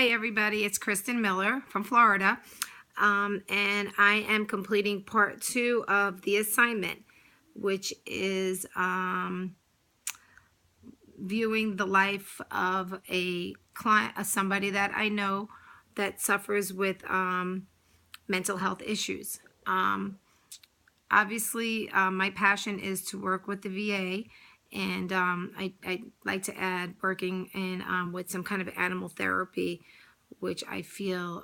Hi everybody, it's Kristen Miller from Florida, and I am completing part 2 of the assignment, which is viewing the life of a client, somebody that I know that suffers with mental health issues. Obviously, my passion is to work with the VA, and I like to add working in with some kind of animal therapy, which I feel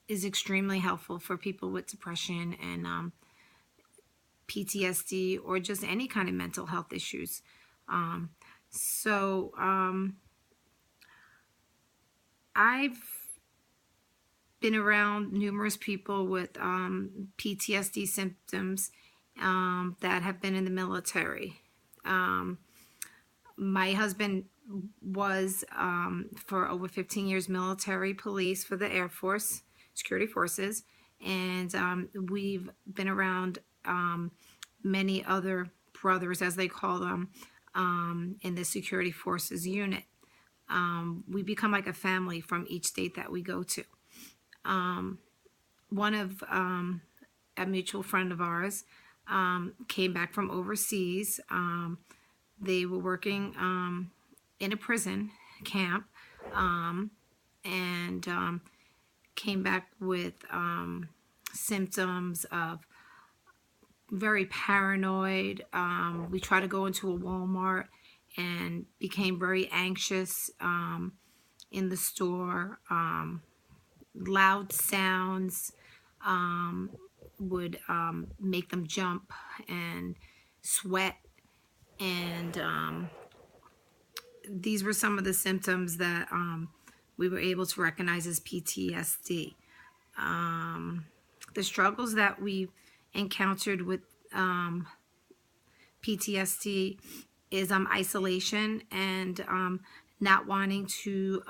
is extremely helpful for people with depression and PTSD or just any kind of mental health issues. Um, so I've been around numerous people with PTSD symptoms that have been in the military. My husband was for over 15 years military police for the Air Force security forces, and we've been around many other brothers, as they call them, in the security forces unit. We become like a family from each state that we go to. One of a mutual friend of ours came back from overseas. They were working in a prison camp and came back with symptoms of very paranoid. We tried to go into a Walmart and became very anxious in the store. Loud sounds would make them jump and sweat, and these were some of the symptoms that we were able to recognize as PTSD. The struggles that we encountered with PTSD is isolation and not wanting to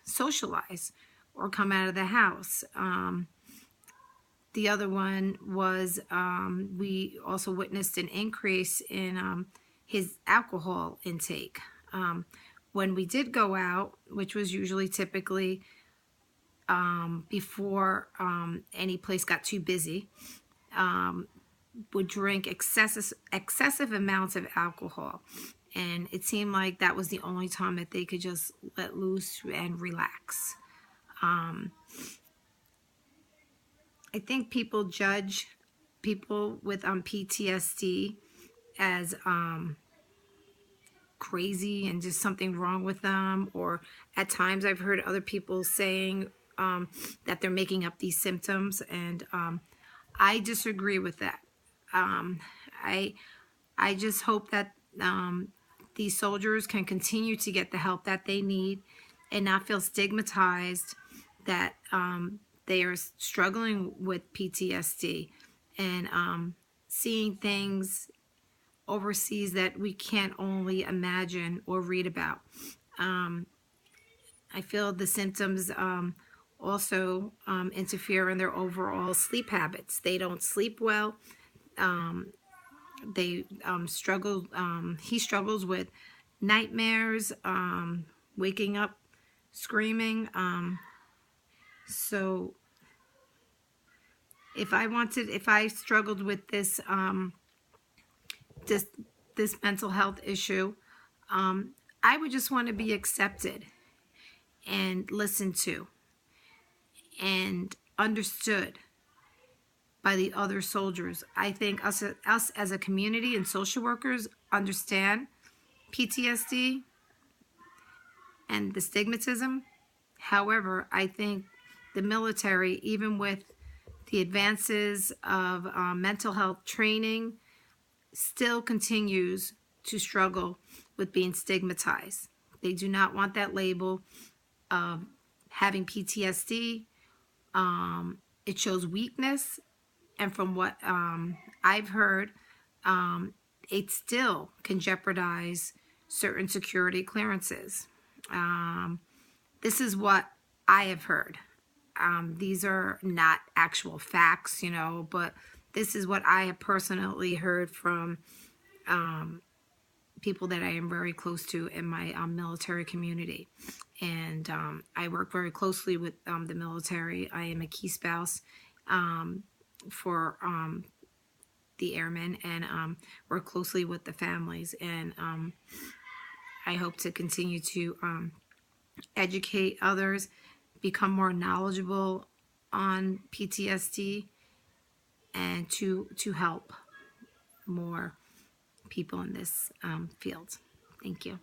socialize or come out of the house. The other one was we also witnessed an increase in his alcohol intake. When we did go out, which was usually typically before any place got too busy, would drink excessive amounts of alcohol. And it seemed like that was the only time that they could just let loose and relax. I think people judge people with PTSD as crazy and just something wrong with them, or at times I've heard other people saying that they're making up these symptoms, and I disagree with that. I just hope that these soldiers can continue to get the help that they need and not feel stigmatized that they are struggling with PTSD and seeing things overseas that we can't only imagine or read about. I feel the symptoms also interfere in their overall sleep habits. They don't sleep well. They struggle. He struggles with nightmares, waking up screaming. So if I struggled with this this mental health issue, I would just want to be accepted and listened to and understood by the other soldiers. I think us as a community and social workers understand PTSD and the stigmatism. However, I think the military, even with the advances of mental health training, still continues to struggle with being stigmatized. They do not want that label of having PTSD. It shows weakness, and from what I've heard, it still can jeopardize certain security clearances. This is what I have heard. These are not actual facts, but this is what I have personally heard from people that I am very close to in my military community. And I work very closely with the military. I am a key spouse for the airmen, and work closely with the families. And I hope to continue to educate others, become more knowledgeable on PTSD, and to help more people in this field. Thank you.